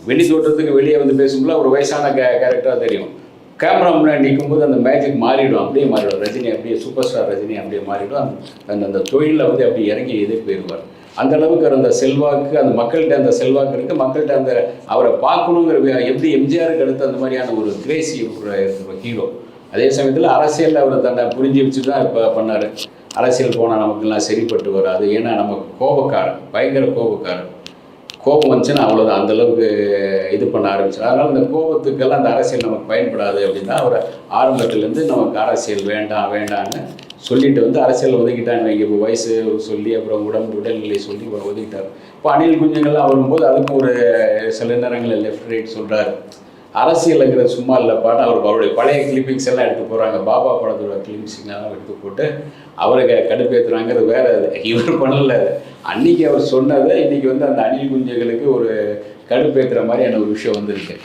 வெளி தோற்றத்துக்கு வெளியே வந்து பேசும்போது ஒரு வயசான கேரக்டராக தெரியும். கேமரா முன்னாடி நிற்கும்போது அந்த மேஜிக் மாறிடும், அப்படியே மாறிடும். ரஜினி அப்படியே சூப்பர் ஸ்டார் ரஜினி அப்படியே மாறிடும். அந்த தொழிலில் வந்து அப்படியே இறங்கி எதே போயிடுவார். அந்த அளவுக்கு அந்த செல்வாக்கு, அந்த மக்கள்கிட்ட அந்த செல்வாக்கு இருக்குது. மக்கள்கிட்ட அந்த அவரை பார்க்கணுங்கிற எப்படி எம்ஜிஆருக்கு அடுத்து அந்த மாதிரியான ஒரு கிரேசி இருக்கிற ஹீரோ. அதே சமயத்தில் அரசியலில் அவர் தன்னை புரிஞ்சு வச்சு தான் இப்போ பண்ணார். அரசியல் போனால் நமக்கெல்லாம் சரிப்பட்டு வராது. ஏன்னா நமக்கு கோபக்காரன், பயங்கர கோபக்காரன். கோபம் வந்துச்சுன்னா அவ்வளோதான், அந்தளவுக்கு இது பண்ண ஆரம்பிச்சார். அதனால் இந்த கோபத்துக்கெல்லாம் அந்த அரசியல் நமக்கு பயன்படாது அப்படின்னா அவர் ஆரம்பத்துலேருந்து நமக்கு அரசியல் வேண்டாம் வேண்டான்னு சொல்லிட்டு வந்து அரசியல் ஒதுக்கிட்டாங்க. இப்போ வயசு சொல்லி அப்புறம் உடல்நிலை சொல்லி ஒதுக்கிட்டார். இப்போ அணில் குஞ்சுங்கள்லாம் வரும்போது அதுக்கும் ஒரு சில நேரங்களில் லெஃப்ட் ரைட் சொல்கிறார். அரசியலுங்கிற சும்மா இல்லை பாட்டு அவருடைய பழைய கிளிப்பிங்ஸ் எல்லாம் எடுத்து போகிறாங்க. பாபா படத்தோட கிளிப்பிங்ஸ்லாம் எடுத்து போட்டு அவரை கடுப்பேற்றுறாங்கிறது வேற. இவர் பண்ணல. அன்னைக்கு அவர் சொன்னதை இன்னைக்கு வந்து அந்த அணில் குஞ்சுகளுக்கு ஒரு கடுப்பேற்றுற மாதிரியான ஒரு விஷயம் வந்திருக்கு.